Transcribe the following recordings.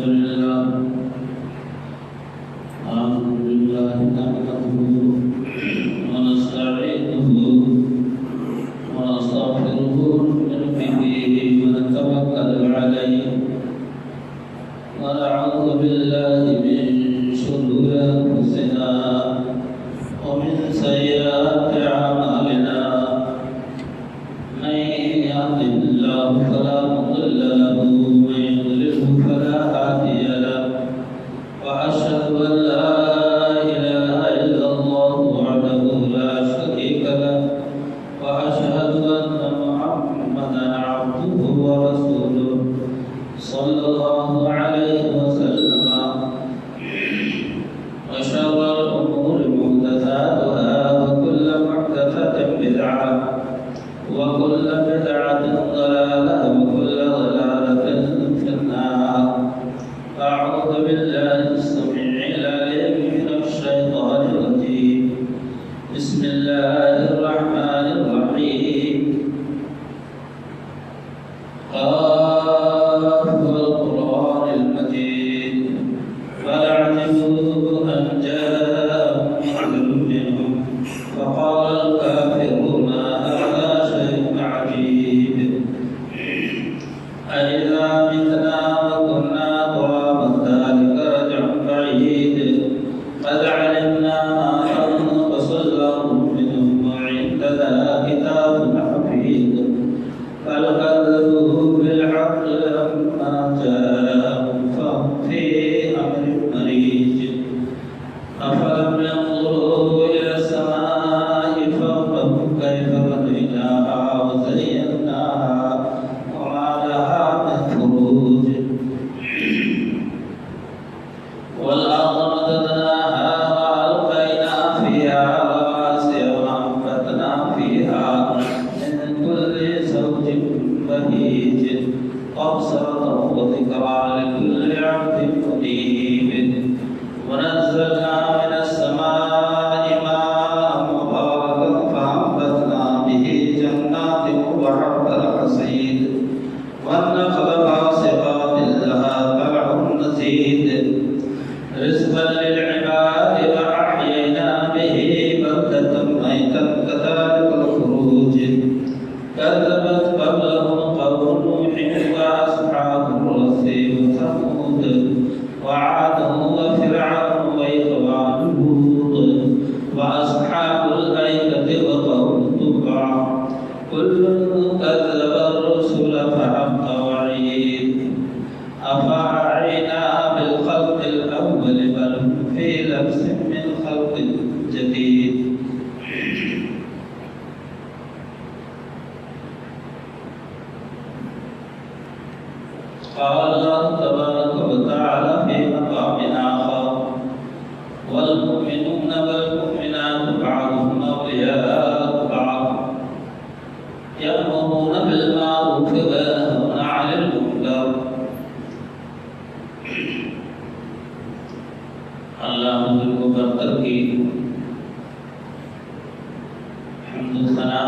لله نحمده ونستعينه ونستغفره ونؤمن به ونتوكل عليه ونعوذ بالله من شرور أنفسنا ومن سيئات أعمالنا من يهده الله فلا مضل له ومن يضلله فلا هادي له وأشهد أن لا إله إلا الله وحده لا شريك له وأشهد أن محمدا عبده ورسوله صلى الله عليه وسلم وشر الأمور محدثاتها وكل محدثة بدعة وكل بدعة ضلالة وكل ضلالة في النار أعوذ بالله السميع العليم من الشيطان الرجيم بسم الله الرحمن الرحيم قاف والقرآن المجيد بل عجبوا أن جاءهم منذر منهم فقال الكافرون هذا شيء عجيب أإذا متنا وكنا ترابا ذلك رجع بعيد قد علمنا ما ننقص لهم منهم وعندنا كتاب حفيظ بل كذبوا بالحق لما جاءهم فهم في أمر مريج أفلم ينظروا إلى السماء فوقهم كيف بنيناها وزيناها وما لها من فروج والأرض مددناها وألقينا فيها رواسي وأنبتنا فيها من كل زوج بهيج تبصرة وذكرى لكل عبد منيب ونزلنا من السماء ماء مباركا فأنبتنا به جنات وحب الحصيد والنخل باسقات لها طلع نضيد رزقا للعباد وأحيينا به بلدة ميتا كذلك الخروج كذبت قبلهم قوم نوح وأصحاب الرس وثمود وعاد وفرعون وإخوان لوط وأصحاب الأيكة وقوم تبع كل كذب الرسل فحق وعيد أفأعينا بالخلق الأول بل في لبس من خلق جديد قال الله تبارك وتعالى في مقام آخر والمؤمنون والمؤمنات بعضهم أولياء بعض يأمرون بالمعروف وينهون عن المنكر اللہ حضور کو برتر کی حمد و ثنا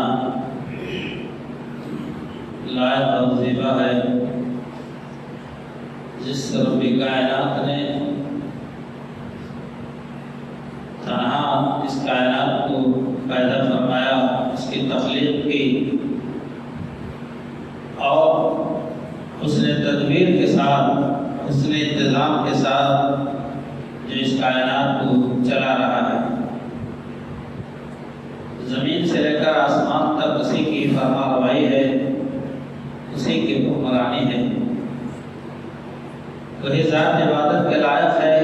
لائق اور زیبا ہے جس رب کائنات نے تنہا اس کائنات کو پیدا فرمایا، اس کی تخلیق کی اور حسن تدبیر کے ساتھ، حسن انتظام کے ساتھ جو اس کائنات کو چلا رہا ہے، زمین سے لے کر آسمان تک اسی کی فرما روائی ہے، اسی کی حکمرانی ہے۔ وہی ذات عبادت کے لائق ہے،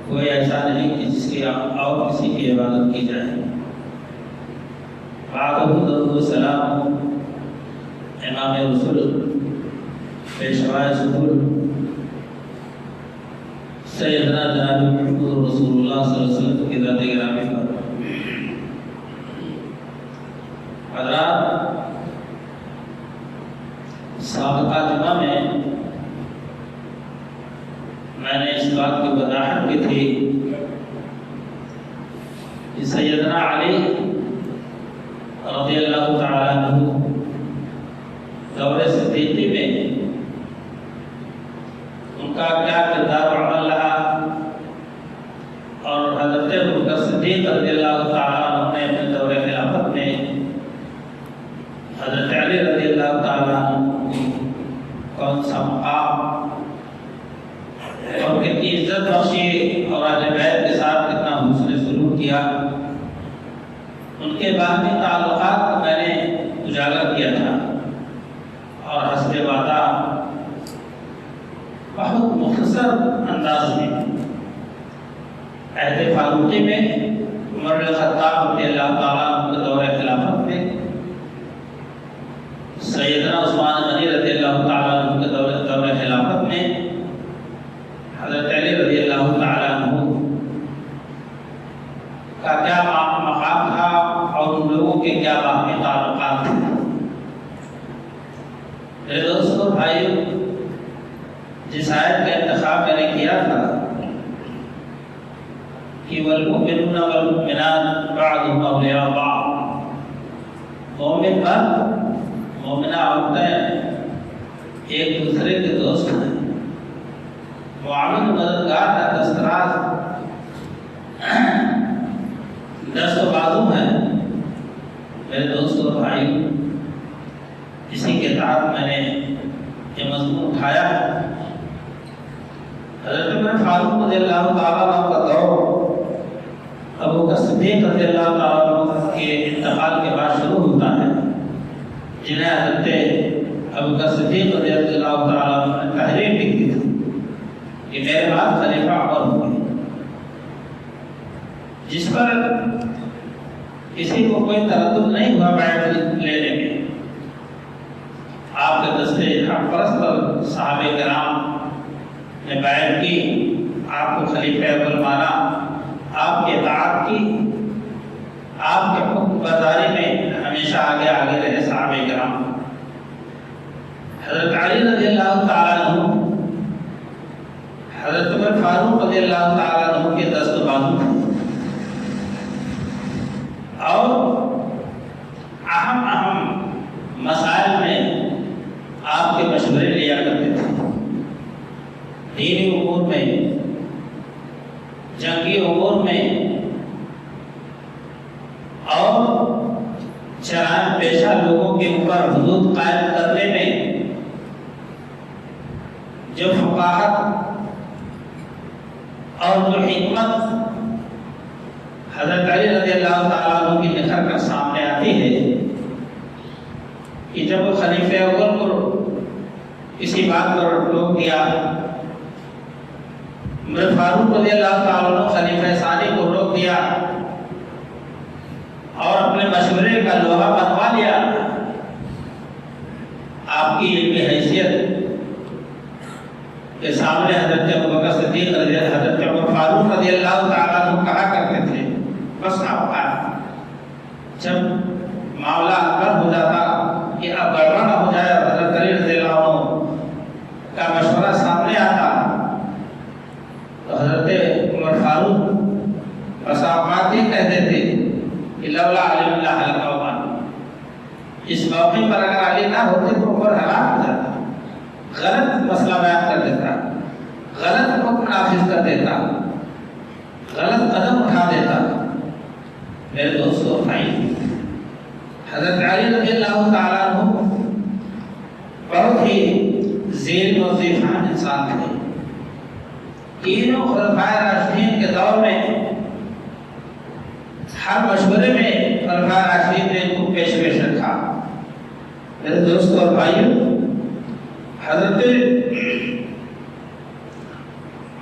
کوئی ایسا نہیں کہ جس کی اور کسی کی عبادت کی جائے۔ بعدہ درود و سلام امام رسول پیشوائے سبل سیدنا جناب محمد رسول اللہ صلی اللہ علیہ وسلم کی ذات گرامی پر۔ حضرات، سابقہ جمعہ میں نے اس بات کی وضاحت کی تھی کہ سیدنا علی رضی اللہ تعالیٰ عنہ دور صدیقی میں کا کیا کردار و عمل رہا، اور حضرت ابوبکر صدیق رضی اللہ تعالیٰ عنہ نے اپنے دور خلافت میں حضرت علی رضی اللہ تعالیٰ عنہ کون سا مقام اور کتنی عزت بخشی اور اہل بیت کے ساتھ کتنا حسن سلوک کیا، ان کے باہمی تعلقات کو میں نے اجاگر کیا تھا، اور حسب وعدہ بہت مختصر انداز میں عہد فاروقی میں عمر بن الخطاب رضی اللہ تعالیٰ عنہ کے دور خلافت میں، سیدنا عثمان غنی رضی اللہ تعالیٰ عنہ کے دور خلافت میں، حضرت علی رضی اللہ تعالیٰ عنہ کا کیا مقام تھا اور ان لوگوں کے کیا باہمی تعلقات تھے۔ میرے دوستوں اور بھائیوں، جس آیت کا انتخاب میں نے کیا تھا کہ والمؤمنون والمؤمنات بعضهم اولیاء بعض، مومن مرد مومنہ عورتیں ایک دوسرے کے دوست ہیں، معاون مددگار دستراز دست و بازو ہیں۔ میرے دوست اور بھائی، اسی کے تحت میں نے یہ مضمون اٹھایا۔ حضرت عمر فاروق رضی اللہ تعالیٰ عنہ کا دور ابوبکر صدیق رضی اللہ تعالیٰ عنہ کے انتقال کے بعد شروع ہوتا ہے، جنہیں حضرت ابوبکر صدیق رضی اللہ تعالیٰ عنہ نے تحریر لکھی تھی کہ میرے بعد خلیفہ عمر ہوں گے، جس پر کسی کو کوئی تردد نہیں ہوا بیعت لینے میں۔ آپ کے دستے حق پرست پر صحابہ کرام نے بیعت کی، آپ کو خلیفہ اول مانا، آپ کی اطاعت کی، آپ کے حکم برداری میں ہمیشہ آگے آگے رہے صحابہ کرام۔ حضرت علی رضی اللہ تعالیٰ عنہ حضرت عمر فاروق رضی اللہ تعالیٰ عنہ کے دست و بازو تھے، اور اہم مسائل میں آپ کے مشورے لیا کرتے تھے، دینی امور میں، جنگی امور میں، اور جرائم پیشہ لوگوں کے اوپر حدود قائم کرنے میں جو فقاہت اور جو حکمت حضرت علی رضی اللہ تعالیٰ عنہ کی نکھر کر سامنے آتی ہے کہ جب وہ خلیفہ اول کو کسی بات پر روک دیا، عمر فاروق رضی اللہ تعالیٰ عنہ خلیفہ ثانی کو روک دیا اور اپنے مشورے کا لوہا بنوا لیا، آپ کی علمی حیثیت کے سامنے حضرت ابوبکر صدیق حضرت عمر فاروق رضی اللہ تعالیٰ عنہ کہا کرتے تھے، بس آپ کا جب معاملہ اکبر ہو جاتا کہ اب گڑبڑ نہ ہو جائے اور حضرت علی رضی اللہ عنہ کا مشورہ سامنے آتا، تو حضرت عمر فاروق بس آپ بات یہ کہتے تھے کہ لولا علی اللہ القوم، اس موقع پر اگر علی نہ ہوتے تو عمر ہلاک ہو جاتا، غلط مسئلہ بیان کر دیتا، غلط حکم نافذ کر دیتا، غلط قدم اٹھا دیتا۔ میرے دوستو بھائی، حضرت علی رضی اللہ تعالیٰ عنہ بہت ہی ذیل و ذیفان انسان تھے۔ تینوں خلفائے راشدین کے دور میں ہر مشورے میں خلفائے راشدین نے ان کو پیش رکھا۔ میرے دوستو اور بھائیوں، حضرت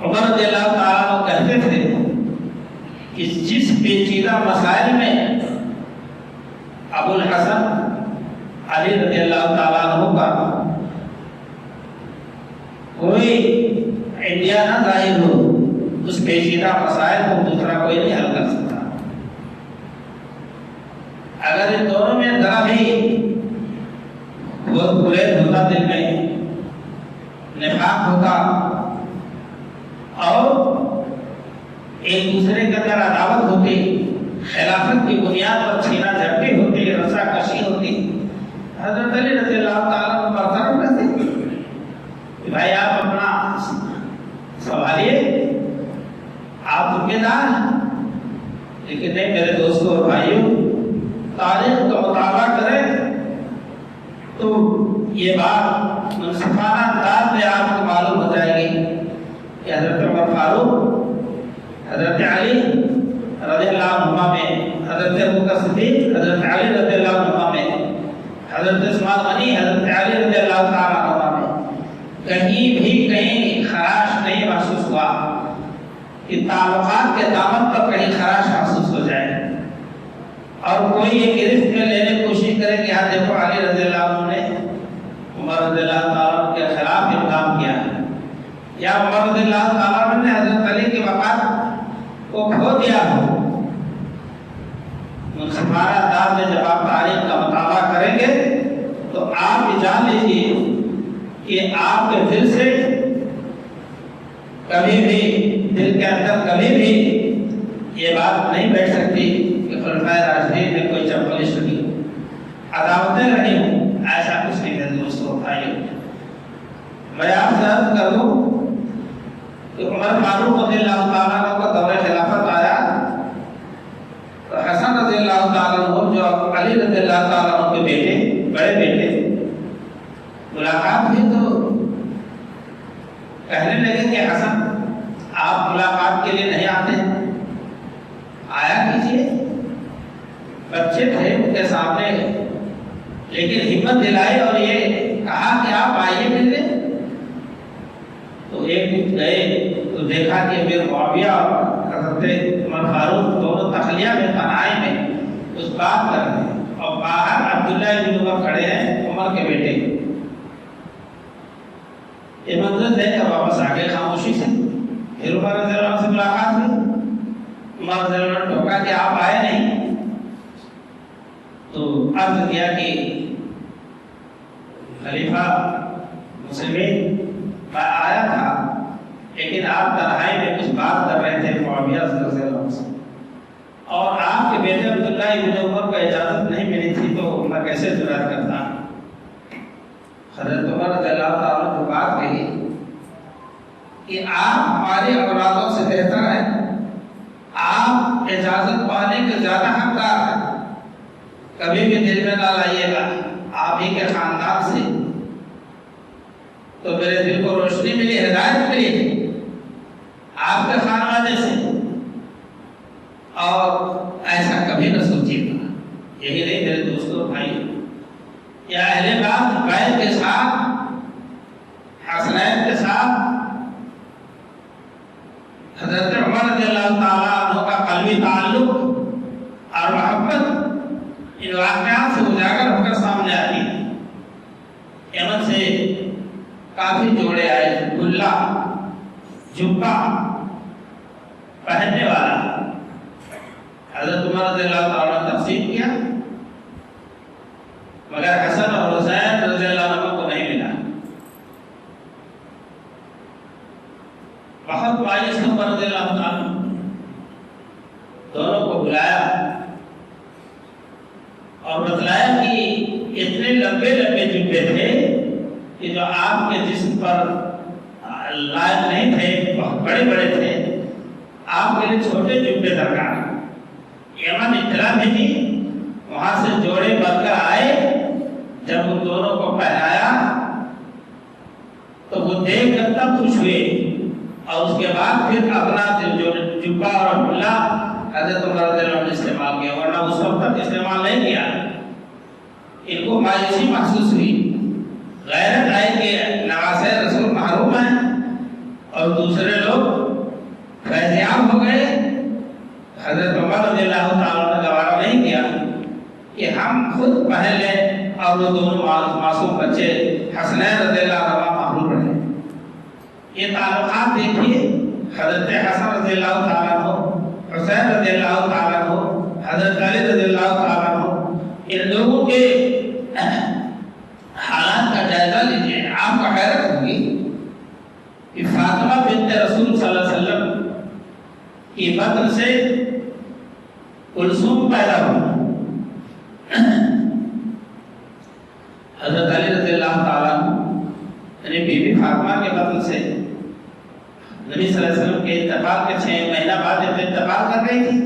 عمر رضی اللہ تعالیٰ عنہ کہتے تھے کہ جس پیچیدہ مسائل میں ابو الحسن علی رضی اللہ تعالیٰ عنہ کا کوئی انڈیا نہ ظاہر ہو، اس پیچیدہ مسائل کو دوسرا کوئی نہیں حل کر سکتا۔ اگر ان دونوں میں ذرا بھی گریز ہوتا، دل میں نفاق ہوتا اور ایک دوسرے کے اندر عداوت ہوتی، خلافت کی بنیاد پر چھینا جھپٹی ہوتی، رسا کشی ہوتی، حضرت علی رضی اللہ تعالیٰ عنہ برطرف رہتے کہ بھائی آپ اپنا سنبھالیے، آپ ذمہ دار ہیں۔ لیکن نہیں میرے دوستوں اور بھائیوں، تاریخ کا مطالعہ کریں تو یہ بات منصفانہ انداز میں آپ کو معلوم ہو جائے گی کہ حضرت عمر فاروق، حضرت علی رضی اللہ عنہما میں، حضرت ابوبکر صدیق، حضرت علی رضی اللہ عنہما میں، حضرت عثمان غنی، حضرت علی رضی اللہ تعالیٰ عنہما میں کہیں بھی کہیں خراش نہیں محسوس ہوا کہ تعلقات کے دامن پر کہیں خراش محسوس ہو جائے اور کوئی یہ گرفت میں لینے کی کوشش کرے کہ ہاں دیکھو علی رضی اللہ عنہ نے عمر رضی اللہ تعالیٰ کے خلاف اقدام کیا ہے، یا عمر رضی اللہ تعالیٰ نے حضرت علی کے مقام کو کھو دیا ہو۔ منصفانہ انداز میں جب آپ تاریخ کا مطالعہ کریں گے تو آپ یہ جان لیجیے کہ آپ کے دل سے کبھی بھی، دل کے اندر کبھی بھی یہ بات نہیں بیٹھ سکتی کہ خلفائے راشدین میں کوئی چپلش رہی ہو، عداوتیں رہی ہوں، ایسا کچھ نہیں ہے دوستوں بھائیوں۔ میں آپ سے عرض کر دوں کہ عمر فاروق رضی اللہ تعالیٰ عنہ کا دور خلافت آیا تو حسن رضی اللہ تعالیٰ عنہ جو علی رضی اللہ تعالیٰ عنہ کے بیٹے، بڑے بیٹے، ملاقات ہوئی تو کہنے لگے کہ حسن آپ ملاقات کے لیے نہیں آتے، آیا کیجیے۔ بچے تھے ان کے سامنے، لیکن ہمت دلائی اور یہ کہا کہ آپ آئیے ملنے۔ تو ایک دن گئے تو دیکھا کہ امیر معاویہ اور حضرت عمر فاروق دونوں تخلیہ میں، تنہائی میں اس بات کر رہے ہیں، اور باہر عبداللہ بن عمر کھڑے ہیں، عمر کے بیٹے۔ یہ منظر دیکھ کر واپس آ گئے خاموشی سے۔ پھر عمر رضی اللہ عنہ سے ملاقات ہوئی، عمر رضی اللہ عنہ نے ٹوکا کہ آپ آئے نہیں، تو عرض کیا کہ خلیفہ مسلمین میں آیا تھا، لیکن آپ تنہائی میں کچھ بات کر رہے تھے معاویہ رضی اللہ عنہ سے، اور آپ کے بیٹے عبداللہ بن عمر کو اجازت نہیں ملی تھی، تو میں کیسے جرأت کرتا۔ حضرت عمر رضی اللہ تعالیٰ نے بات کہی کہ آپ ہمارے اولادوں سے بہتر ہیں، آپ اجازت پانے کے زیادہ حقدار ہیں، کبھی بھی دل میں نہ لائیے گا، آپ ہی کے خاندان سے تو میرے دل کو روشنی ملی، ہدایت ملی آپ کے خاندان سے، اور ایسا کبھی نہ سوچیے گا۔ یہی نہیں میرے دوستوں بھائی، یا اہل بیت کے ساتھ، حسنین کے ساتھ حضرت عمر رضی اللہ تعالیٰ عنہ کا قلبی تعلق اور محبت ان واقعات سے اجاگر ہو کر سامنے آتی۔ یمن سے کافی جوڑے آئے، گلا جبہ پہننے والا، حضرت عمر رضی اللہ تعالیٰ نے تقسیم کیا، مگر حسن اور حسین رضی اللہ عنہ کو نہیں ملا۔ بہت مایوس عمر رضی اللہ عنہ دونوں کو بلایا اور بتلایا کہ اتنے لمبے لمبے جبے تھے کہ جو آپ کے جسم پر لائق نہیں تھے، بہت بڑے بڑے تھے، آپ کے لیے چھوٹے جبے درکار۔ یمن اطلاع بھیجی، وہاں سے جوڑے بن کر آئے، جب ان دونوں کو پہنایا تو وہ دیکھ کر تب خوش ہوئے، اور اس کے بعد پھر اپنا جبہ اور ملا حضرت عمر رضی اللہ عنہ نے استعمال کیا، ورنہ اس وقت تک استعمال نہیں کیا۔ ان کو مایوسی محسوس ہوئی، غیرت آئی کہ نواسے رسول محروم ہیں، اور دوسرے لوگ فیضیاب ہو گئے۔ حضرت عمر رضی اللہ تعالیٰ نے گوارا نہیں کیا کہ ہم خود پہن لیں اور وہ دونوں معصوم بچے حسنین رضی اللہ عنہ محروم رہے۔ یہ تعلقات دیکھیے، حضرت حسن رضی اللہ تعالیٰ عنہ، حسین رضی اللہ تعالیٰ عنہ، حضرت علی رضی اللہ تعالیٰ عنہ، ان لوگوں کے حالات کا جائزہ لیجیے، آپ کو حیرت ہوگی کہ فاطمہ بنت رسول صلی اللہ علیہ وسلم کی بطن سے کلثوم پیدا ہوا، حضرت علی رضی اللہ تعالیٰ عنہ یعنی بی بی فاطمہ کے بطن سے نبی صلی اللہ علیہ وسلم کے انتقال کے 6 مہینہ بعد جب انتقال کر رہی تھی،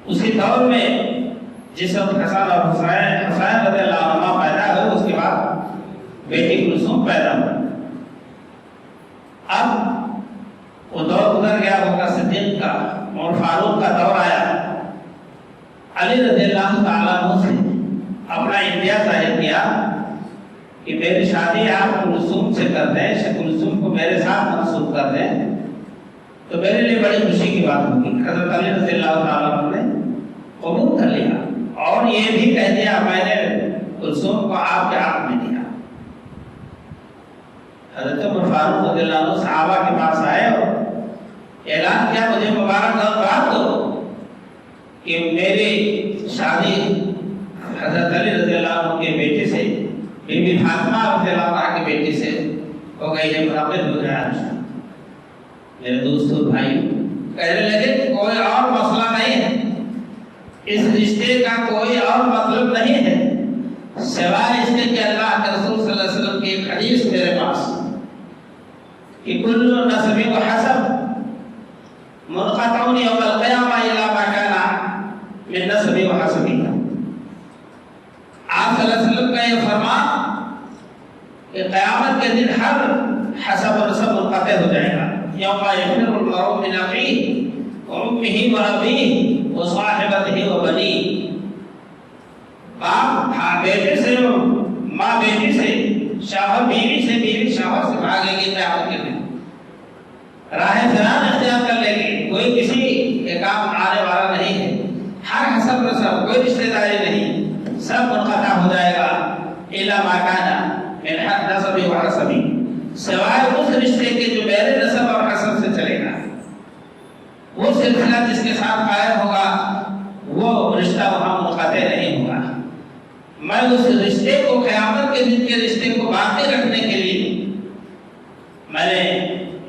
اسی دور میں جس وقت حسن اور حسین رضی اللہ عنہ پیدا ہوئے، اس کے بعد بیٹی کلثوم پیدا ہوئی۔ اب وہ دور گزر گیا، ابو بکر صدیق کا اور فاروق کا دور آیا۔ علی رضی اللہ تعالیٰ عنہ سے اپنا امتیاز ظاہر کیا کہ میری شادی آپ کلثوم سے کر دیں، کلثوم کو میرے ساتھ منسوب کر دیں تو میرے لیے بڑی خوشی کی بات ہوگی۔ حضرت علی رضی اللہ تعالیٰ عنہ نے قبول کر لیا اور یہ بھی کہہ دیا میں نے کلثوم کو آپ کے حق میں دیا۔ حضرت عمر فاروق رضی اللہ عنہ صحابہ کے پاس آئے اور اعلان کیا مجھے مبارکباد دو کہ میری شادی حضرت علی رضی اللہ عنہ کے بیٹے سے، بی بی فاطمہ رضی اللہ عنہ کی بیٹی سے ہو گئی ہے، منعقد ہو گیا۔ میرے دوستو بھائی کہنے لگے کہ کوئی اور مسئلہ نہیں ہے، اس رشتے کا کوئی اور مطلب نہیں ہے سوائے اس کے کہ اللہ کے رسول صلی اللہ علیہ وسلم کی ایک حدیث میرے پاس کہ کل نسب و حسب منقطع یوم القیامہ الا ما کان من نسب و حسب۔ آپ صلی اللہ علیہ وسلم کا یہ فرمان کہ قیامت کے دن ہر حسب و نسب منقطع ہو جائے گا۔ یوم یفر المرء من اخیہ وامہ وابیہ وصاحبتہ وبنیہ، باپ بیٹے سے، ماں بیٹی سے، شوہر بیوی سے، بیوی شوہر سے بھاگے گی قیامت کے دن، راہ فراق اختیار کر لے گی، کوئی کسی کے کام آنے والا نہیں ہے، ہر حسب نسب کوئی رشتہ داری نہیں، سب منقطع ہو جائے گا۔ الا ما کان من نسب و حسب، سوائے اس رشتے کے جو میرے نسب اور حسب سے چلے گا، وہ سلسلہ جس کے ساتھ قائم ہوگا وہ رشتہ وہاں منقطع نہیں ہوگا۔ میں اس رشتے کو، قیامت کے دن کے رشتے کو باقی رکھنے کے لیے میں نے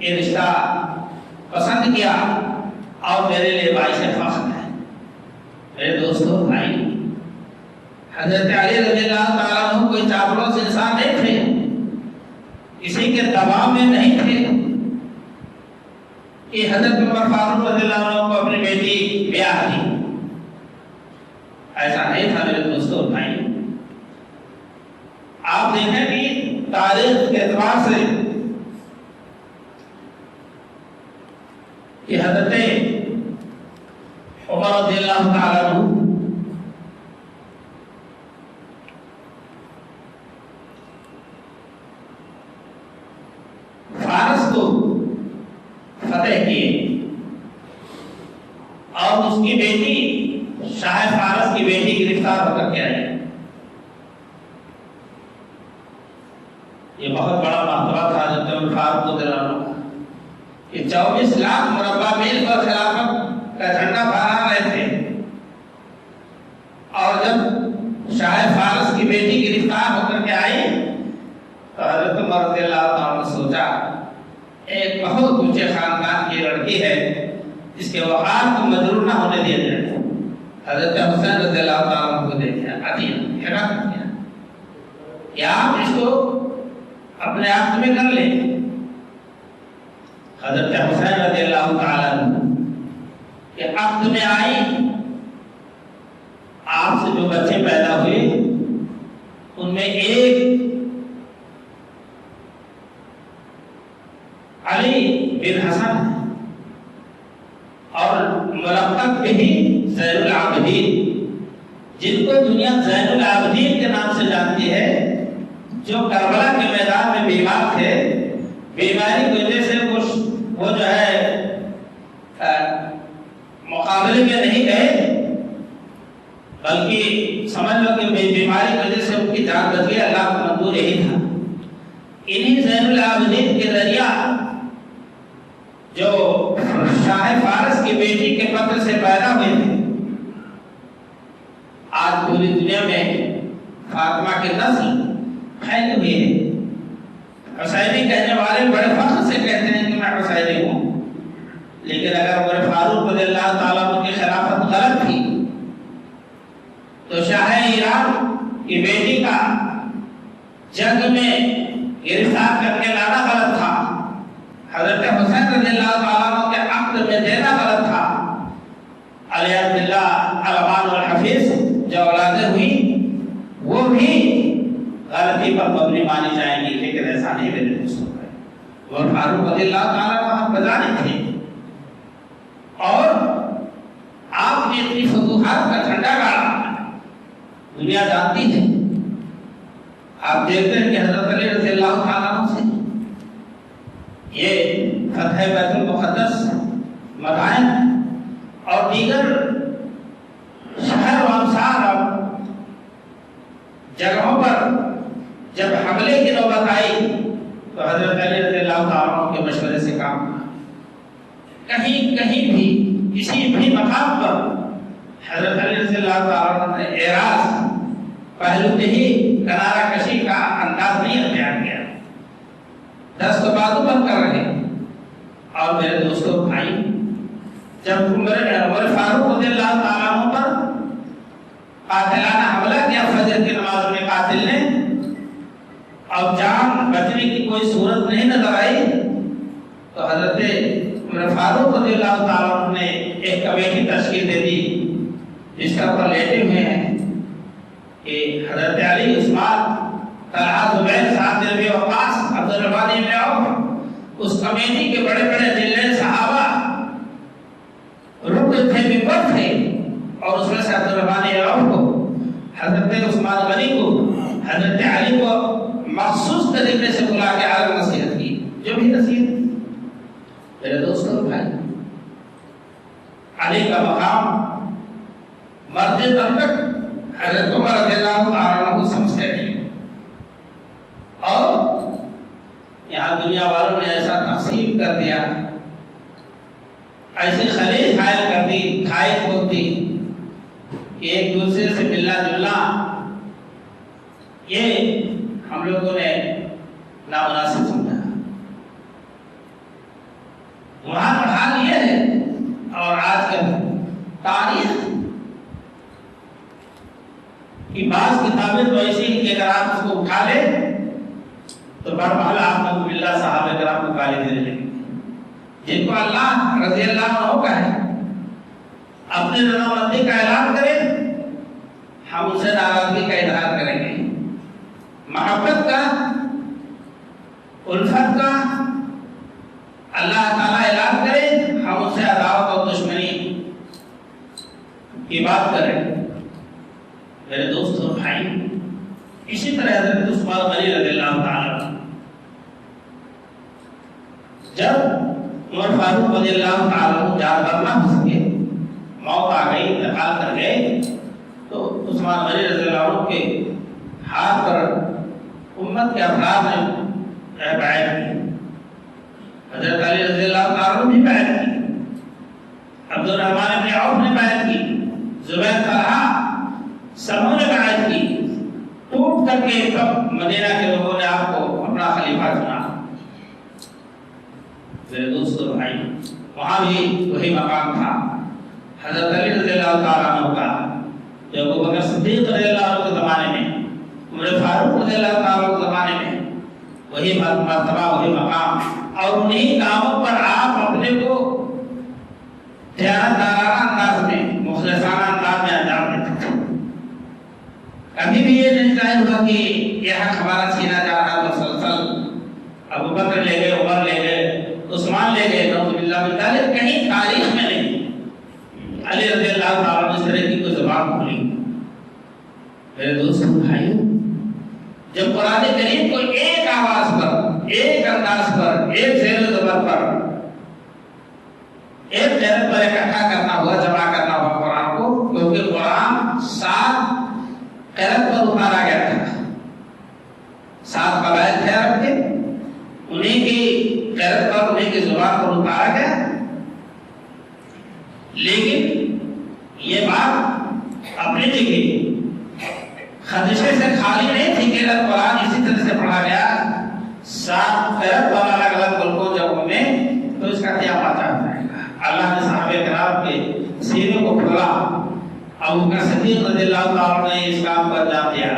یہ رشتہ پسند کیا اور میرے لیے باعث فخر ہے۔ میرے دوستو بھائی، حضرت علی رضی اللہ تعالیٰ عنہ کوئی چاپلوس انسان نہیں تھے، کسی کے دباؤ میں نہیں تھے کہ حضرت عمر فاروق رضی اللہ عنہ کو اپنی بیٹی بیاہ دی، ایسا نہیں تھا میرے دوستو بھائی۔ آپ دیکھیں کہ تاریخ کے اعتبار سے کہ حضرت عمر رضی اللہ تعالیٰ عنہ فارس کو فتح کیے اور اس کی بیٹی شاہ فارس کی بیٹی گرفتار ہو کر کے آئی۔ یہ بہت بڑا مرتبہ تھا حضرت عمر فاروق رضی اللہ عنہ کہ 24 لاکھ مربع میل پر خلافت کا جھنڈا پھہرا رہے تھے، اور جب شاہ فارس کی بیٹی گرفتار ہو کر کے آئی تو حضرت عمر رضی اللہ عنہ نے سوچا ایک بہت اونچے خاندان کی لڑکی ہے، اس کے وقار کو مجروح نہ ہونے دیا جائے۔ حضرت حسین رضی اللہ تعالیٰ عنہ کو دیکھا عطیہ کیا کہ آپ اس کو اپنے آپ میں کر لیں۔ حضرت حسین رضی اللہ تعالیٰ عنہ کہ عقد میں آئی، آپ سے جو بچے پیدا ہوئے ان میں ایک علی بن حسن اور ملقب بھی زین العابدین، جن کو دنیا زین العابدین کے نام سے جانتی ہے، جو کربلا کے میدان میں بیمار تھے، بیماری کی وجہ سے وہ جو ہے مقابلے میں نہیں گئے، بلکہ سمجھ لو کہ بیماری کی وجہ سے ان کی جان بچ گئی، اللہ کو منظور یہی تھا۔ انہی زین العابدین کے ذریعہ جو شاہ فارس کی بیٹی کے پتر سے پیدا ہوئے تھے، آج پوری دنیا میں فاطمہ کی نسل پھیلی ہوئی ہے۔ حسینی کہنے والے بڑے فخر سے کہتے ہیں کہ میں حسینی ہوں، لیکن اگر عمر فاروق رضی اللہ تعالیٰ عنہ کی خلافت غلط تھی تو شاہ ایران کی بیٹی کا جنگ میں گرفتار کر کے لانا غلط تھا۔ حضرت حسین رضی اللہ عمر فاروق رضی اللہ تعالیٰ وہاں بجانے تھے اور آپ نے اپنی فتوحات کا جھنڈا گاڑا، دنیا جانتی ہے۔ آپ دیکھتے ہیں کہ حضرت علی رضی اللہ تعالیٰ عنہ سے یہ فتح بیت المقدس، مدائن اور دیگر شہر و امثال جگہوں پر جب حملے کی نوبت آئی تو حضرت علی رضی اللہ تعالیٰ عنہ کے مشورے سے کام کیا۔ کہیں بھی کسی بھی مقام پر حضرت علی رضی اللہ تعالیٰ عنہ نے اعراض، پہلو ہی کنارہ کشی کا انداز نہیں اختیار کیا، دست و بازو بند کر رہے۔ اور میرے دوستوں بھائی، جب عمر فاروق رضی اللہ تعالیٰ عنہ پر قاتلانہ حملہ کیا فجر کی نماز میں قاتل نے، اور جان بچنے کی کوئی صورت نہیں نظر آئی، تو حضرت عمر فاروق رضی اللہ تعالیٰ عنہ نے ایک کمیٹی تشکیل دے دی جس کا اوپر لیٹے ہوئے ہیں کہ حضرت علی، عثمان، طلحہ، زبیر، سعد بن ابی وقاص، عبد الرحمن بن عوف، اس کمیٹی کے بڑے بڑے ذلے صحابہ رکن تھے، ممبر تھے، اور اس میں سے عبد الرحمن بن عوف کو، حضرت عثمان غنی کو، حضرت علی کو مخصوص طریقے سے بلا کے عالم نصیحت کی، جو بھی نصیحت۔ میرے دوستوں بھائی، علی کا مقام مرتے دم تک حضرت عمر رضی اللہ تعالیٰ عنہ کو سمجھتے ہیں، اور یہاں دنیا والوں نے ایسا تقسیم کر دیا، ایسی خلیج حائل کر دی، کھائی کھود دی کہ ایک دوسرے سے ملنا جلنا یہ ہم لوگوں نے نامناسب سمجھا۔ وہاں کا حال یہ ہے، اور آج کل تاریخ کی بعض کتابیں تو ایسی ہیں کہ اگر آپ اس کو اٹھا لیں تو برحال آپ کو باللہ صحابہ کرام کو گالی دینے لگیں، جن کو اللہ رضی اللہ عنہ کا ہے، اپنے رضامندی کا اعلان کریں، ہم ان سے ناراضگی کا اظہار کریں گے، محبت کا، الفت کا اللہ تعالیٰ اعلان کرے، ہم ان سے عداوت اور دشمنی کی بات کریں۔ میرے دوست اور بھائی، اسی طرح حضرت عثمان غنی رضی اللہ تعالیٰ جب عمر فاروق رضی اللہ تعالیٰ جانور نہ ہو سکے، موت آ گئی، انتقال کر گئے، تو عثمان غنی رضی اللہ عنہ کے ہاتھ پر امت کے افراد نے بیعت کی، حضرت علی رضی اللہ تعالیٰ نے بھی بیعت کی، عبد الرحمن بن عوف نے بیعت کی، زبیر، طلحہ، سبوں نے بیعت کی، ٹوٹ کر کے تب مدینہ کے لوگوں نے آپ کو اپنا خلیفہ چنا۔ میرے دوستو بھائی، وہاں بھی وہی مقام تھا حضرت علی رضی اللہ تعالیٰ عنہ کا، جب ابو بکر صدیق رضی اللہ عنہ کے زمانے میں، عمر فاروق رضی اللہ تعالیٰ عنہ کے زمانے میں وہی مرتبہ، وہی مقام، اور انہی کاموں پر آپ اپنے کو دیانتدارانہ انداز میں، مخلصانہ انداز میں انجام دیتے تھے۔ کبھی بھی یہ نہیں ظاہر ہوا کہ یہ حق ہمارا چھینا جا رہا، مسلسل ابو بکر لے گئے، عمر لے گئے، عثمان لے گئے، نعوذ باللہ من ذالک، کہیں تاریخ میں نہیں علی رضی اللہ تعالیٰ عنہ اس طرح کی کوئی زبان کھلی۔ میرے دوستوں بھائیوں، جب قرآن کریم کو ایک آواز پر، ایک انداز پر، ایک زیر و زبر پر، ایک جانب پر اکٹھا کرنا ہوا، جمع کرنا ہوا قرآن کو، کیونکہ قرآن 7 قرات پر اتارا گیا تھا، 7 قبائل تھے عرب کے، انہیں کی قرات پر، انہیں کی زبان پر اتارا گیا، لیکن یہ بات اپنی جگہ خدشے سے خالی نہیں تھی کہ قرآن اسی طرح سے پڑھا گیا 7 قرات پر الگ الگ ملکوں جگہوں میں، تو اس کا کیا پتہ ہے؟ اللہ نے صحابہ کرام کے سینے کو کھولا، ابو بکر صدیق رضی اللہ تعالیٰ نے اس کام کو انجام دیا،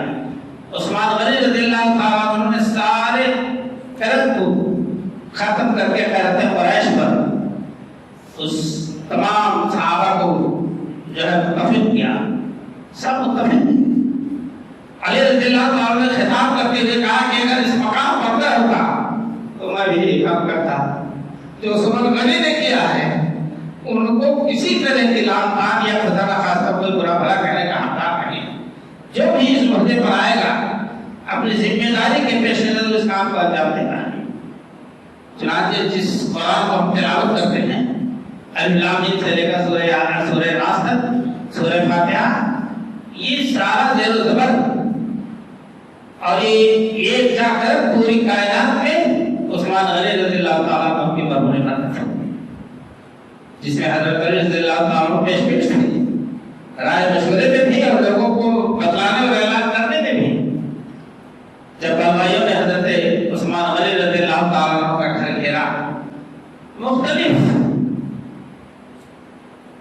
عثمان غنی رضی اللہ تعالیٰ عنہ نے سارے قرات کو ختم کر کے قرات قریش پر اس تمام صحابہ کو جو ہے متفق کیا، سب متفق تھے۔ علی رضی اللہ تعالیٰ نے خطاب کرتے ہوئے کہا کہ اگر اس مقام پر نہ ہوتا تو میں میں بھی ایک کام کرتا جو عثمان غنی نے کیا ہے، ان کو کسی طرح کی لام تان یا خدا نخواستہ کوئی برا بھلا کہنے کا حقدار نہیں۔ جو بھی اس عہدے پر آئے گا اپنی ذمہ داری کے پیش نظر اس کام کو انجام دینا ہے۔ چنانچہ جس قرآن کو ہم تلاوت کرتے ہیں الف لام میم سے لے کر سورہ ناس تک، سورہ فاتحہ، یہ سارا زیر و زبر اور یہ ایک جا کر پوری کائنات میں عثمان غنی رضی اللہ تعالیٰ عنہ کی مرہون عبادت ہے، جس میں حضرت علی رضی اللہ تعالیٰ عنہ پیش تھی، رائے مشورے میں بھی اور لوگوں کو بتلانے اور اعلان کرنے میں بھی۔ جب بلوائیوں نے حضرت عثمان غنی رضی اللہ تعالیٰ عنہ کا گھر گھیرا، مختلف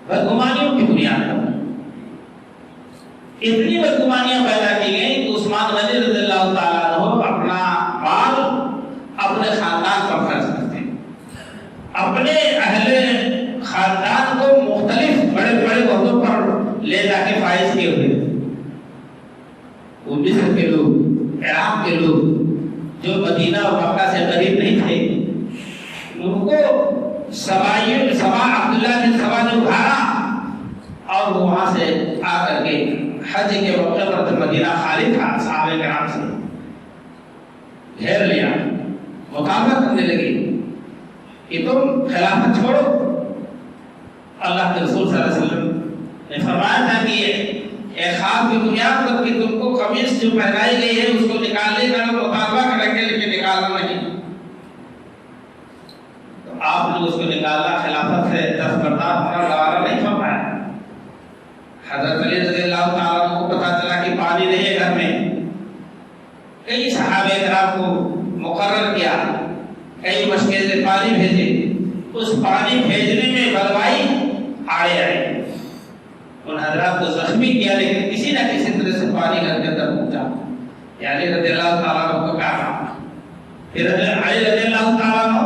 بدگمانیوں کی بنیاد پر اتنی بدگمانیاں پیدا کی گئیں کہ عثمان غنی رضی اللہ تعالیٰ عنہ اپنا مال اپنے خاندان پر خرچ کرتے، اپنے اہل خاندان کو مختلف بڑے بڑے عہدوں پر لے جا کے فائز کیے ہوئے۔ وہ مصر کے لوگ، عراق کے لوگ جو مدینہ اور مکہ سے قریب نہیں تھے، ان کو سبا عبداللہ بن سبا نے ابھارا اور وہ وہاں سے آ کر کے حج کے موقع پر جب مدینہ خالی تھا صحابہ کرام سے گھیر لیا، مطالبہ کرنے لگے کہ تم خلافت چھوڑو۔ اللہ کے رسول صلی اللہ علیہ وسلم نے فرمایا تھا کہ ایک خواب کی بنیاد پر کہ تم کو قمیص جو پہنائی گئی ہے اس کو نکالنے کا مطالبہ کریں گے لیکن نکالنا نہیں۔ تو آپ نے اس کو نکالنا، خلافت سے دستبردار ہونا گوارا نہیں فرمایا۔ حضرت علی رضی اللہ تعالیٰ عنہ کو پتا چلا کہ پانی نہیں ہے گھر میں، کئی صحابہ کرام کو مقرر کیا، کئی مشکل سے پانی بھیجے، اس پانی بھیجنے میں بلوائی آڑے آئے، ان حضرات کو زخمی کیا، لیکن کسی نہ کسی طرح سے پانی گھر کے اندر پہنچا۔ علی رضی اللہ تعالیٰ عنہ کو کہا، پھر علی رضی اللہ تعالیٰ عنہ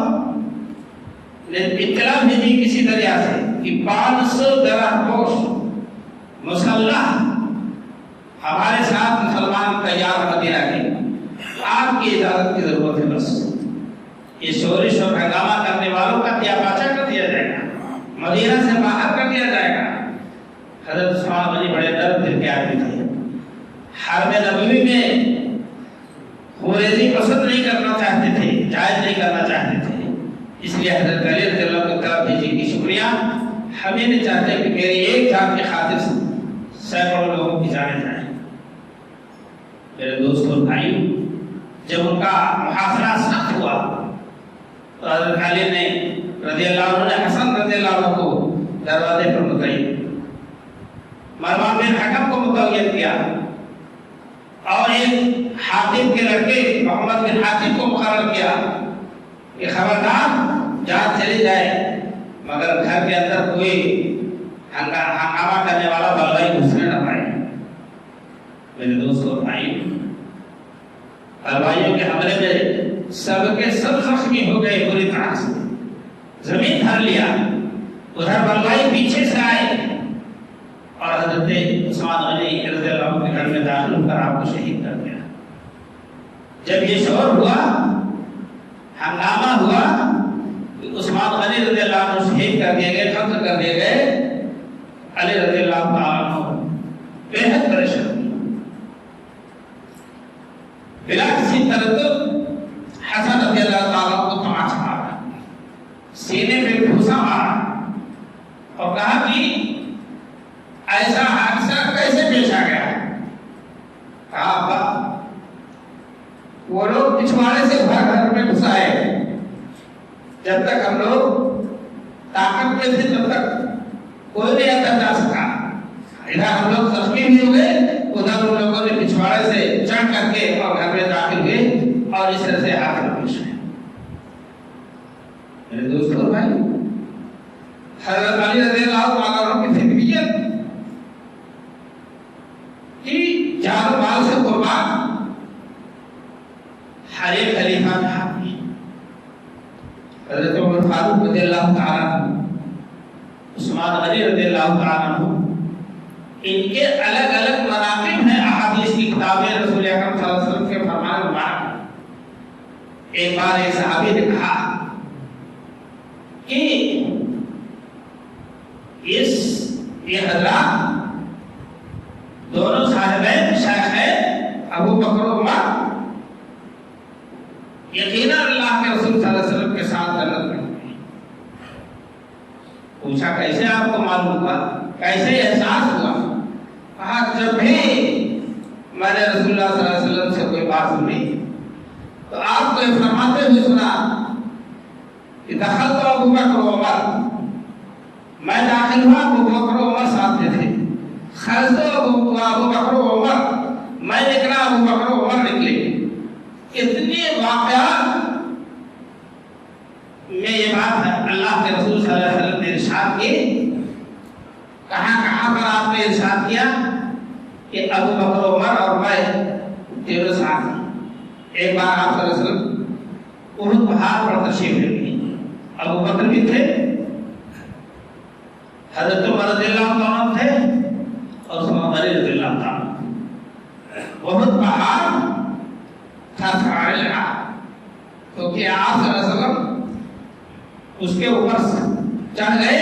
نے اطلاع بھیجی کسی دریا سے کہ 500 درہ پوش مسلح ہمارے ساتھ مسلمان تیار مدینہ کے، آپ کی اجازت کی ضرورت ہے، بس یہ شورش اور ہنگامہ کرنے والوں کا کیا پاچا کر دیا جائے گا، مدینہ سے باہر کر دیا جائے گا۔ حضرت عثمان غنی بڑے درد دل کے آدمی تھے، حرم نبوی میں خوریزی پسند نہیں کرنا چاہتے تھے، جائز نہیں کرنا چاہتے تھے، اس لیے حضرت علی رضی اللہ کو طرف بھیجی کہ شکریہ، ہمیں نہیں چاہتے کہ میری ایک جان کی خاطر سے سینکڑوں لوگوں کی جانیں جائیں۔ میرے دوستوں بھائیوں، جب ان کا محاصرہ سخت ہوا تو حضرت علی نے رضی اللہ عنہ نے حسن رضی اللہ عنہ کو دروازے پر متعین، مروان بن حکم کو متعین کیا اور ایک حاتم کے لڑکے محمد بن حاتم کو مقرر کیا کہ خبردار جان چلی جائے مگر گھر کے اندر کوئی ہنگامہ کرنے والا بلوائی گھسنے نہ پائے۔ میرے دوستوں بھائی، بلوائیوں کے حملے میں سب کے سب زخمی ہو گئے بری طرح سے، زمین دھر لیا، ادھر بلوائی پیچھے سے آئے اور حضرت عثمان غنی رضی اللہ عنہ کے گھر میں داخل ہو کر آپ کو شہید کر دیا۔ جب یہ شور ہوا، ہنگامہ ہوا، عثمان غنی رضی اللہ عنہ شہید کر دیے گئے، قتل کر دیے گئے، علی رضی اللہ تعالیٰ عنہ بے حد پریشان، بلا کسی تردد حسن رضی اللہ تعالیٰ عنہ کو تماچ مارا، سینے میں گھوسا مارا اور کہا کہ ایسا حادثہ کیسے پیش آ گیا؟ کہا ابا، وہ لوگ پچھواڑے سے گھر میں گھسائے، جب تک ہم لوگ طاقت میں تھے تب تک کوئی نہیں اندر جا سکا، ادھر ہم لوگ زخمی بھی ہوئے، ادھر ان لوگوں نے پچھواڑے سے چڑھ کر کے اور گھر میں داخل ہوئے اور اس طرح سے آخر پیش ہے۔ میرے دوستوں بھائی، حضرت علی رضی اللہ تعالیٰ عنہ کی فکریت کی جان و مال سے قربان ہر ایک خلیفہ تھا۔ حضرت عمر فاروق رضی اللہ تعالیٰ عنہ، عثمان غنی رضی اللہ تعالیٰ عنہ، ان کے الگ الگ مناقب ہیں، احادیث کی کتابیں رسول اکرم صلی اللہ علیہ وسلم کے فرمان مبارک۔ ایک بار ایک صحابی نے کہا کہ یہ حضرات دونوں صاحبین شیخ ہیں ابو بکر و عمر یقیناً اللہ کے رسول صلی اللہ علیہ وسلم کے ساتھ جنت میں ہوں گے۔ پوچھا کیسے آپ کو معلوم ہوا، کیسے احساس ہوا؟ کہا جب بھی میں نے رسول اللہ صلی اللہ علیہ وسلم سے کوئی بات سنی تو آپ کو یہ فرماتے ہوئے سنا کہ دخلت ابو بکر و عمر، میں داخل ہوا ابو بکر و عمر ساتھ میں تھے، خرجت ابو بکر و عمر، میں نکلا ابو بکر و عمر نکلے۔ اتنے واقعات میں یہ بات ہے اللہ کے رسول صلی اللہ علیہ وسلم نے ارشاد کی، کہاں پر آپ نے ارشاد کیا کہ ابو بکر و عمر اور میں تیرے ساتھ ہیں۔ ایک بار آپ صلی اللہ علیہ وسلم احد پہاڑ پر تشریف لے گئے، ابو بکر بھی تھے، حضرت عمر رضی اللہ عنہ تھے اور عثمان غنی رضی اللہ عنہ۔ احد پہاڑ تھا لگا کیونکہ آپ صلی اللہ علیہ وسلم اس کے اوپر چڑھ گئے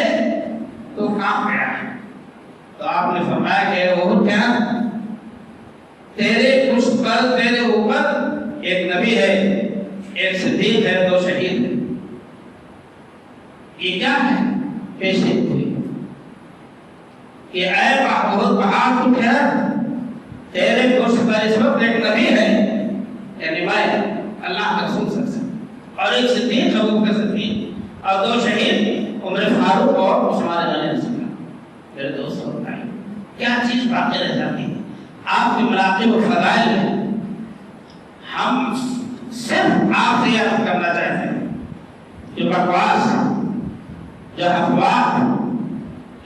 تو کام گیا۔ تو آپ نے فرمایا کہ وہ کیا تیرے پشت پر تیرے اوپر ایک نبی ہے، ایک صدیق ہے، 2 شہید ہیں۔ یہ کیا ہے؟ پیشی ہوئی کہ اے بہت پہاڑ تو کیا تیرے پشت پر اس وقت ایک نبی ہے، یعنی میں اللہ کا رسول صلی اللہ علیہ وسلم، اور ایک صدیق ابو بکر صدیق، اور 2 شہید عمر فاروق اور عثمان غنی رضی اللہ۔ میرے دوستوں بتائیں کیا چیز باقی رہ جاتی ہے آپ کے مراقب و فضائل میں؟ ہم صرف آپ سے یہ کرنا چاہتے ہیں جو بکواس، جو افواہ،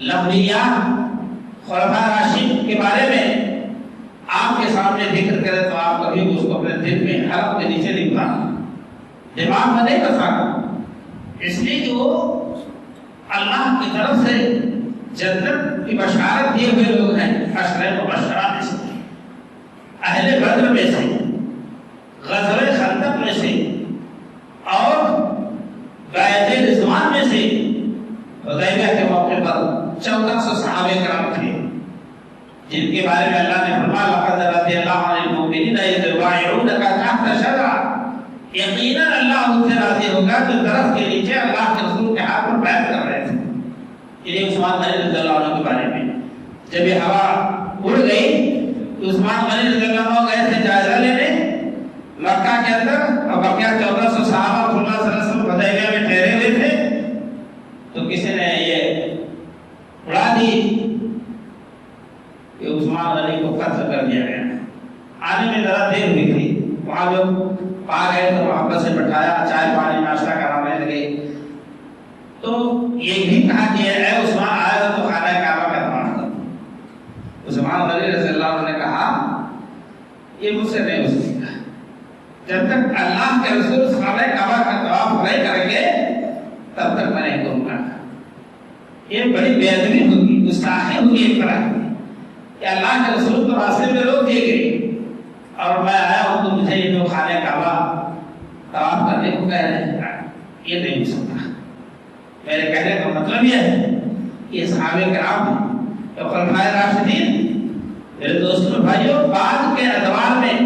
لفظیات خلفاء راشدین کے بارے میں آپ کے سامنے ذکر کرے تو آپ کبھی اس کو اپنے دل میں حلق کے نیچے نہیں اتارنا، دماغ میں نہیں بسانا، اس لیے کہ وہ اللہ کی طرف سے جنت کی بشارت دیے ہوئے لوگ ہیں، عشرہ مبشرات میں سے، اہل بدر میں سے، غزوہ خندق میں سے، اور بیعت رضوان میں سے، حدیبیہ کے موقع پر 1400 صحابہ کرام تھے جن کے بارے میں اللہ نے فرمایا لقد رضی اللہ عن المؤمنین اذ یبایعونک تحت الشجرہ، یقیناً اللہ ان سے راضی ہوگا جو درخت کے نیچے اللہ کے رسول کے ہاتھ پر بیعت کر رہے تھے۔ یہ عثمان غنی رضی اللہ عنہ کے بارے میں جب یہ ہوا اڑ گئی تو عثمان غنی رضی اللہ عنہ گئے تھے جائزہ لینے مکہ کے اندر، اور بقیہ 1400 صحابہ رسول اللہ صلی اللہ علیہ وسلم حدیبیہ میں ٹھہرے ہوئے تھے، تو کسی نے یہ اڑا دی کہ عثمان غنی کو قتل کر دیا گیا۔ آنے میں ذرا دیر ہوئی تھی، وہاں لوگ پا گئے تو محبت سے بٹھایا، چائے پانی ناشتہ کرانے لگے، تو یہ بھی کہا کہ اے عثمان آیا تو خانہ کعبہ کا طواف کرو۔ عثمان غنی رضی اللہ عنہ نے کہا یہ مجھ سے نہیں ہو سکتا، جب تک اللہ کے رسول خانہ کعبہ کا طواف نہیں کریں گے تب تک میں نہیں کروں گا۔ یہ بڑی بے ادبی ہوگی، گستاخی ہوگی ایک طرح کی کہ اللہ کے رسول کو راستے میں روک دیے گئے اور میں آیا ہوں تو مجھے یہ جو خانہ کعبہ طواف کرنے کو کہہ رہے ہیں، یہ نہیں ہو سکتا۔ میرے کہنے کا مطلب یہ ہے کہ صحابہ کرام اور خلفائے راشدین، میرے دوستوں بھائیوں، بعد کے ادوار میں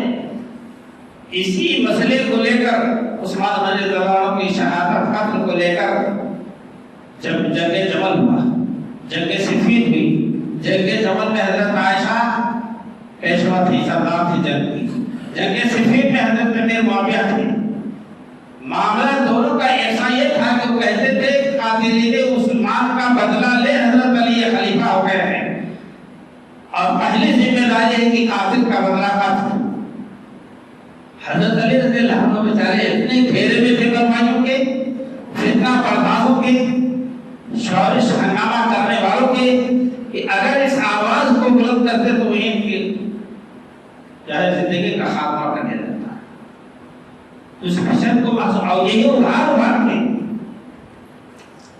اسی مسئلے کو لے کر عثمان غنی رضی اللہ عنہ کی شہادت قتل کو لے کر جب جنگ جمل ہوا، جنگ صفین ہوئی، جنگ جمل میں حضرت عائشہ پیشوا تھی، سردار تھی جنگ کی، جنگ صفین میں حضرت امیر معاویہ تھی۔ معاملہ دونوں کا ایسا یہ تھا کہ وہ کہتے تھے قاتلین عثمان کا بدلہ لے حضرت علی خلیفہ ہو گئے ہیں، اور پہلی ذمہ داری ہے کہ قاتل کا بدلہ قاتل۔ حضرت علی رضی اللہ عنہ بیچارے اتنے گھیرے میں تھے بدماشوں کے، فتنہ پردازوں کے، شورش ہنگامہ کرنے والوں کے، کہ اگر اس آواز کو بلند کرتے تو وہ ان کی چاہے زندگی کا خاتمہ کر دیا جاتا۔ اس حشر کو اور یہی ادھار کے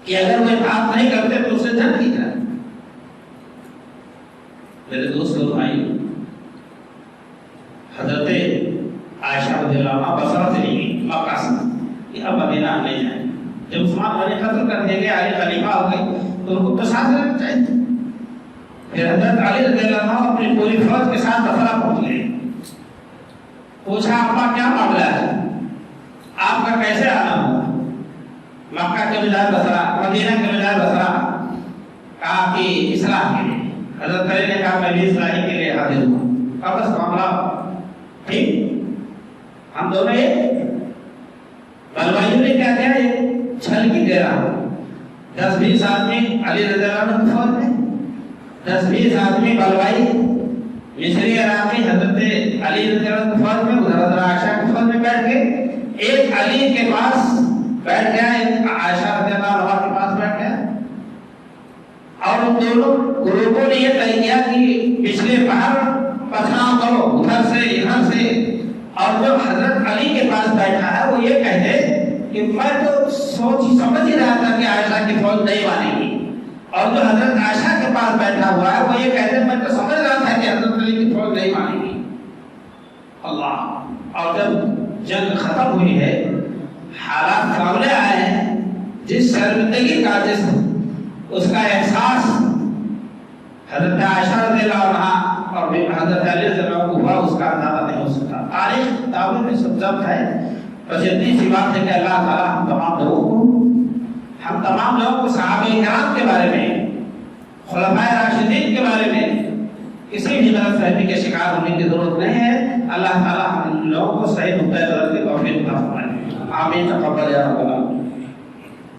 کہ اگر وہ اطاعت نہیں کرتے تو اسے جنگ کی جائے۔ میرے دوستوں بھائی، حضرت عائشہ رضی اللہ عنہ بصرہ سے نہیں گئی، مکہ سے عثمان غنی قتل کر دیں گے، علی خلیفہ ہو گئی، تو ان کو تو ساتھ رہنا چاہیے. پھر حضرت علی رضی اللہ عنہ اپنی پوری فوج کے ساتھ بصرہ پہنچ گئے. پوچھا ابا کیا معاملہ ہے، آپ کا کیسے آنا ہوا؟ مکہ کے بجائے بصرہ، مدینہ کے بجائے بصرہ. کہا کہ اصلاح کے لیے. حضرت علی نے کہا میں بھی اصلاحی کے لیے حاضر ہوں. کہا بس معاملہ ٹھیک، ہم دونوں ایک. بلوائیوں نے کیا کیا، ایک چھل کی دے رہا 10-20 آدمی علی رضی اللہ عنہ کی فوج میں، 10-20 آدمی بلوائی مصری عراقی حضرت علی رضی اللہ عنہ کی فوج میں، ادھر حضرت عائشہ کی فوج میں بیٹھ کے. ایک علی کے پاس بیٹھ گیا، ایک عائشہ رضی اللہ عنہ کے پاس بیٹھ گیا. اور ان دونوں گروپوں نے یہ طے کیا کہ پچھلے پہر پتھراؤ کرو ادھر سے ادھر سے. اور جو حضرت علی کے پاس بیٹھا ہے وہ یہ کہے کہ میں تو سوچ سمجھ ہی رہا تھا کہ عائشہ کی فوج نہیں مانے گی. اور جو حضرت عائشہ کے پاس بیٹھا ہوا ہے وہ یہ کہتے میں تو سمجھ رہا تھا کہ حضرت علی کی فوج نہیں مانے گی. اللہ. اور جب جنگ ختم ہوئی ہے، حالات سامنے آئے ہیں، جس شرمندگی کا جس اس کا احساس حضرت عائشہ رضی اللہ عنہ اور حضرت علی رضی اللہ عنہ کو ہوا، اس کا اندازہ نہیں ہو سکتا. تاریخ کتابوں میں سب ضبط ہے. بس اتنی سی بات ہے کہ اللہ تعالیٰ ہم تمام لوگوں کو صحابہ کرام کے بارے میں، خلفائے راشدین کے بارے میں کسی بھی غلط فہمی کے شکار ہونے کی ضرورت نہیں ہے. اللہ تعالیٰ ہم لوگوں کو صحیح نقطۂ نظر کی توفیق عطا فرمائے. آمین. تقبل یا رب العالمین.